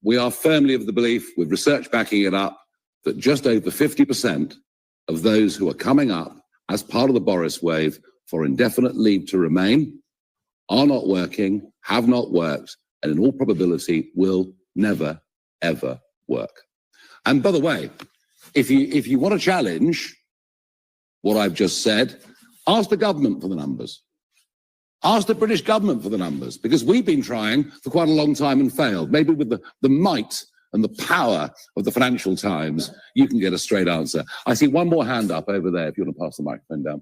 We are firmly of the belief, with research backing it up, that just over 50% of those who are coming up as part of the Boris wave for indefinite leave to remain are not working, have not worked, and in all probability will never, ever work. And by the way, if you want to challenge what I've just said, ask the government for the numbers. Ask the British government for the numbers, because we've been trying for quite a long time and failed. Maybe with the might and the power of the Financial Times, you can get a straight answer. I see one more hand up over there, if you want to pass the microphone down.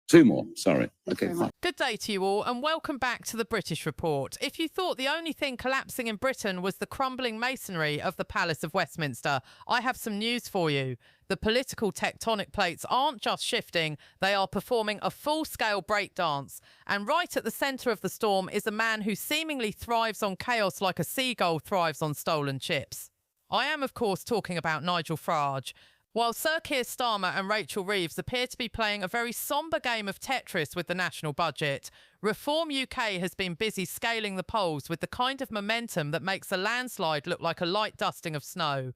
Two more, sorry. Okay, fine. Good day to you all, and welcome back to the British Report. If you thought the only thing collapsing in Britain was the crumbling masonry of the Palace of Westminster, I have some news for you. The political tectonic plates aren't just shifting, they are performing a full-scale breakdance. And right at the centre of the storm is a man who seemingly thrives on chaos like a seagull thrives on stolen chips. I am, of course, talking about Nigel Farage. While Sir Keir Starmer and Rachel Reeves appear to be playing a very sombre game of Tetris with the national budget, Reform UK has been busy scaling the polls with the kind of momentum that makes a landslide look like a light dusting of snow.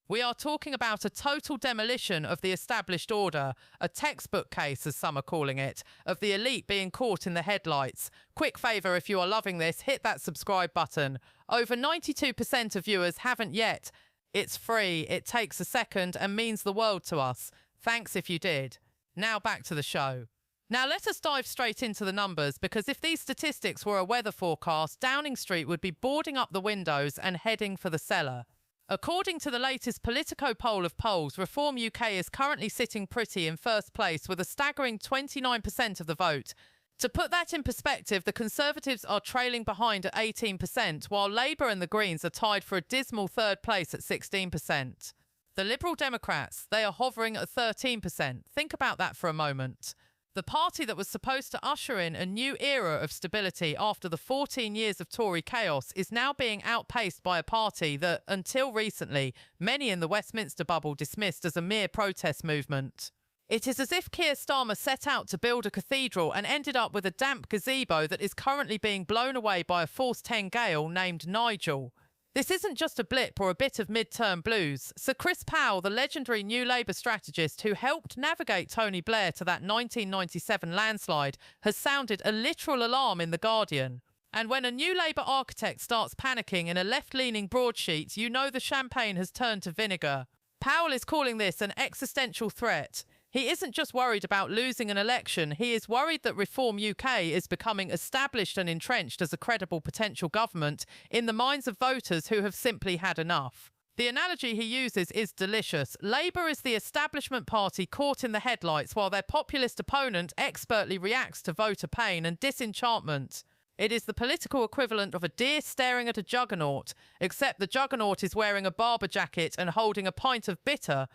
We are talking about a total demolition of the established order, a textbook case, as some are calling it, of the elite being caught in the headlights. Quick favour, if you are loving this, hit that subscribe button. Over 92% of viewers haven't yet. It's free, it takes a second and means the world to us. Thanks if you did. Now back to the show. Now let us dive straight into the numbers, because if these statistics were a weather forecast, Downing Street would be boarding up the windows and heading for the cellar. According to the latest Politico poll of polls, Reform UK is currently sitting pretty in first place with a staggering 29% of the vote. To put that in perspective, the Conservatives are trailing behind at 18%, while Labour and the Greens are tied for a dismal third place at 16%. The Liberal Democrats, they are hovering at 13%. Think about that for a moment. The party that was supposed to usher in a new era of stability after the 14 years of Tory chaos is now being outpaced by a party that, until recently, many in the Westminster bubble dismissed as a mere protest movement. It is as if Keir Starmer set out to build a cathedral and ended up with a damp gazebo that is currently being blown away by a force 10 gale named Nigel. This isn't just a blip or a bit of mid-term blues. Sir Chris Powell, the legendary New Labour strategist who helped navigate Tony Blair to that 1997 landslide, has sounded a literal alarm in The Guardian. And when a New Labour architect starts panicking in a left-leaning broadsheet, you know the champagne has turned to vinegar. Powell is calling this an existential threat. He isn't just worried about losing an election, he is worried that Reform UK is becoming established and entrenched as a credible potential government in the minds of voters who have simply had enough. The analogy he uses is delicious. Labour is the establishment party caught in the headlights while their populist opponent expertly reacts to voter pain and disenchantment. It is the political equivalent of a deer staring at a juggernaut, except the juggernaut is wearing a Barber jacket and holding a pint of bitter.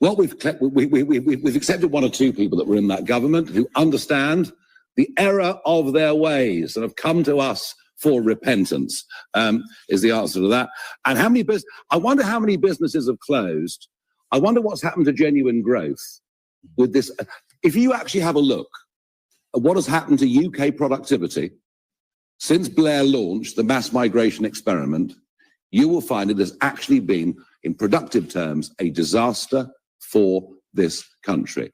Well, we've accepted one or two people that were in that government who understand the error of their ways and have come to us for repentance, is the answer to that. And I wonder how many businesses have closed. I wonder what's happened to genuine growth with this. If you actually have a look at what has happened to UK productivity since Blair launched the mass migration experiment, you will find it has actually been, in productive terms, a disaster for this country.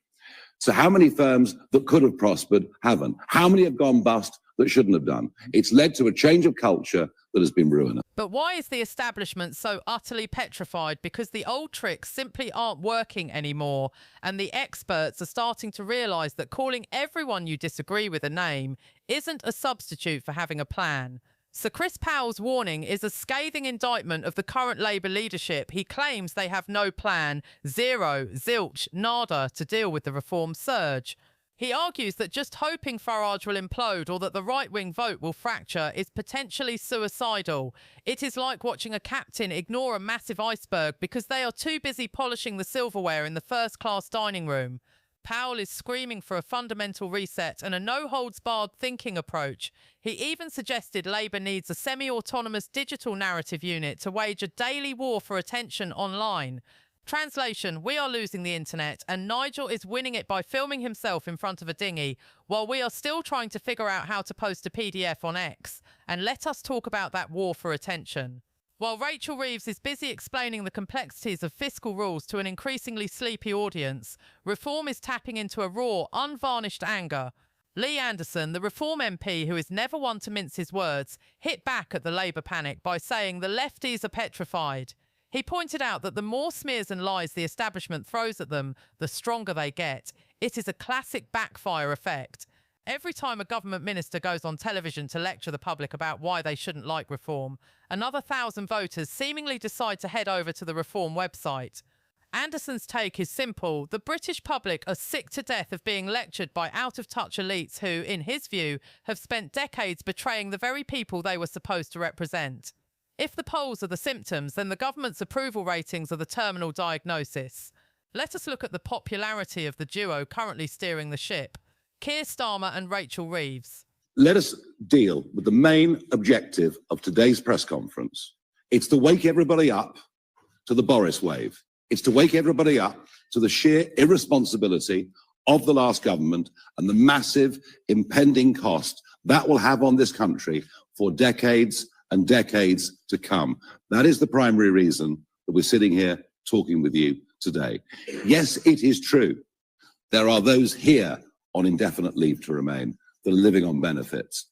So how many firms that could have prospered haven't? How many have gone bust that shouldn't have done? It's led to a change of culture that has been ruinous. But why is the establishment so utterly petrified? Because the old tricks simply aren't working anymore, and the experts are starting to realise that calling everyone you disagree with a name isn't a substitute for having a plan. Sir Chris Powell's warning is a scathing indictment of the current Labour leadership. He claims they have no plan, zero, zilch, nada to deal with the reform surge. He argues that just hoping Farage will implode or that the right-wing vote will fracture is potentially suicidal. It is like watching a captain ignore a massive iceberg because they are too busy polishing the silverware in the first-class dining room. Powell is screaming for a fundamental reset and a no-holds-barred thinking approach. He even suggested Labour needs a semi-autonomous digital narrative unit to wage a daily war for attention online. Translation, we are losing the internet and Nigel is winning it by filming himself in front of a dinghy, while we are still trying to figure out how to post a PDF on X. And let us talk about that war for attention. While Rachel Reeves is busy explaining the complexities of fiscal rules to an increasingly sleepy audience, Reform is tapping into a raw, unvarnished anger. Lee Anderson, the Reform MP who is never one to mince his words, hit back at the Labour panic by saying the lefties are petrified. He pointed out that the more smears and lies the establishment throws at them, the stronger they get. It is a classic backfire effect. Every time a government minister goes on television to lecture the public about why they shouldn't like Reform, another 1,000 voters seemingly decide to head over to the Reform website. Anderson's take is simple. The British public are sick to death of being lectured by out-of-touch elites who, in his view, have spent decades betraying the very people they were supposed to represent. If the polls are the symptoms, then the government's approval ratings are the terminal diagnosis. Let us look at the popularity of the duo currently steering the ship, Keir Starmer and Rachel Reeves. Let us deal with the main objective of today's press conference. It's to wake everybody up to the Boris wave. It's to wake everybody up to the sheer irresponsibility of the last government and the massive impending cost that will have on this country for decades and decades to come. That is the primary reason that we're sitting here talking with you today. Yes, it is true. There are those here on indefinite leave to remain that are living on benefits.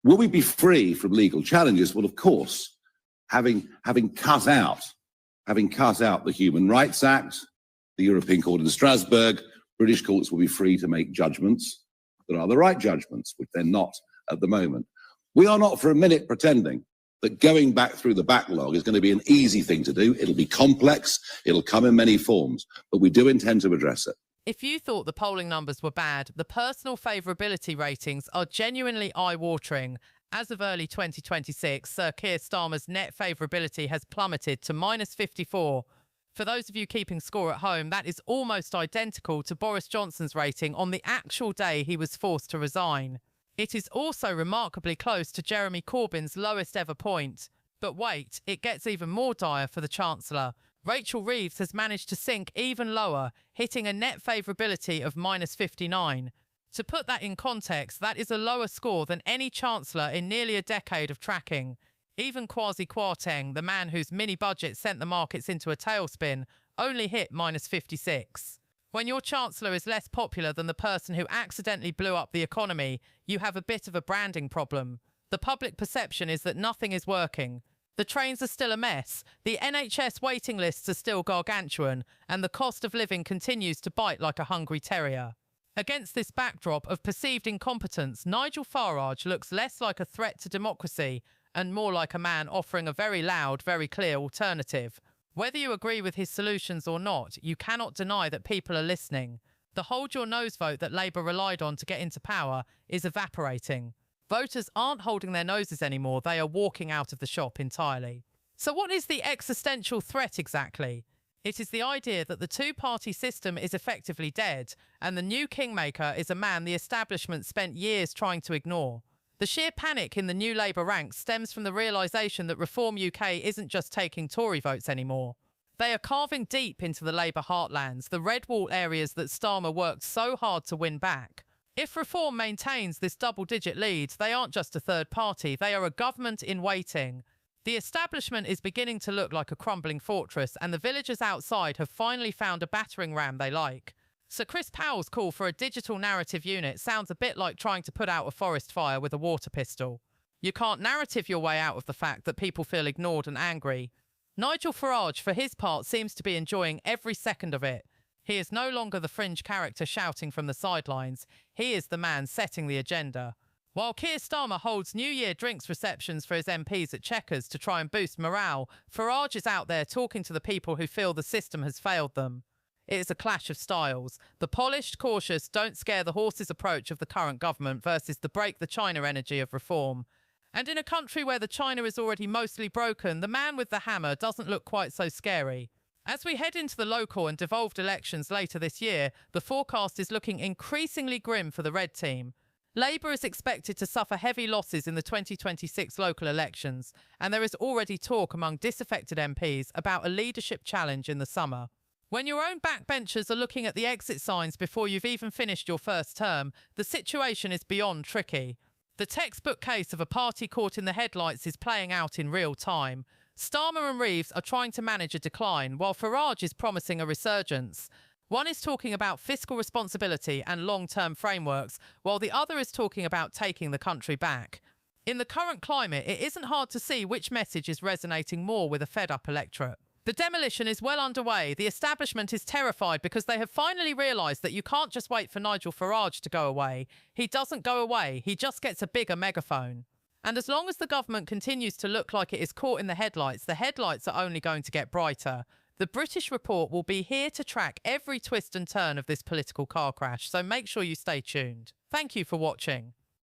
Will we be free from legal challenges? Well, of course, having cut out the Human Rights Act, the European Court in Strasbourg, British courts will be free to make judgments that are the right judgments, which they're not at the moment. We are not for a minute pretending that going back through the backlog is going to be an easy thing to do. It'll be complex, it'll come in many forms, but we do intend to address it. If you thought the polling numbers were bad, the personal favourability ratings are genuinely eye-watering. As of early 2026, Sir Keir Starmer's net favourability has plummeted to -54. For those of you keeping score at home, that is almost identical to Boris Johnson's rating on the actual day he was forced to resign. It is also remarkably close to Jeremy Corbyn's lowest ever point. But wait, it gets even more dire for the Chancellor. Rachel Reeves has managed to sink even lower, hitting a net favourability of -59. To put that in context, that is a lower score than any Chancellor in nearly a decade of tracking. Even Kwasi Kwarteng, the man whose mini-budget sent the markets into a tailspin, only hit -56. When your Chancellor is less popular than the person who accidentally blew up the economy, you have a bit of a branding problem. The public perception is that nothing is working. The trains are still a mess, the NHS waiting lists are still gargantuan, and the cost of living continues to bite like a hungry terrier. Against this backdrop of perceived incompetence, Nigel Farage looks less like a threat to democracy and more like a man offering a very loud, very clear alternative. Whether you agree with his solutions or not, you cannot deny that people are listening. The hold your nose vote that Labour relied on to get into power is evaporating. Voters aren't holding their noses anymore, they are walking out of the shop entirely. So what is the existential threat exactly? It is the idea that the two-party system is effectively dead, and the new kingmaker is a man the establishment spent years trying to ignore. The sheer panic in the new Labour ranks stems from the realisation that Reform UK isn't just taking Tory votes anymore. They are carving deep into the Labour heartlands, the red wall areas that Starmer worked so hard to win back. If Reform maintains this double-digit lead, they aren't just a third party, they are a government in waiting. The establishment is beginning to look like a crumbling fortress, and the villagers outside have finally found a battering ram they like. Sir Chris Powell's call for a digital narrative unit sounds a bit like trying to put out a forest fire with a water pistol. You can't narrative your way out of the fact that people feel ignored and angry. Nigel Farage, for his part, seems to be enjoying every second of it. He is no longer the fringe character shouting from the sidelines. He is the man setting the agenda. While Keir Starmer holds New Year drinks receptions for his MPs at Chequers to try and boost morale, Farage is out there talking to the people who feel the system has failed them. It is a clash of styles. The polished, cautious, don't scare the horses approach of the current government versus the break the China energy of Reform. And in a country where the China is already mostly broken, the man with the hammer doesn't look quite so scary. As we head into the local and devolved elections later this year, the forecast is looking increasingly grim for the Red Team. Labour is expected to suffer heavy losses in the 2026 local elections, and there is already talk among disaffected MPs about a leadership challenge in the summer. When your own backbenchers are looking at the exit signs before you've even finished your first term, the situation is beyond tricky. The textbook case of a party caught in the headlights is playing out in real time. Starmer and Reeves are trying to manage a decline, while Farage is promising a resurgence. One is talking about fiscal responsibility and long-term frameworks, while the other is talking about taking the country back. In the current climate, it isn't hard to see which message is resonating more with a fed-up electorate. The demolition is well underway. The establishment is terrified because they have finally realised that you can't just wait for Nigel Farage to go away. He doesn't go away, he just gets a bigger megaphone. And as long as the government continues to look like it is caught in the headlights are only going to get brighter. The British Report will be here to track every twist and turn of this political car crash, so make sure you stay tuned. Thank you for watching.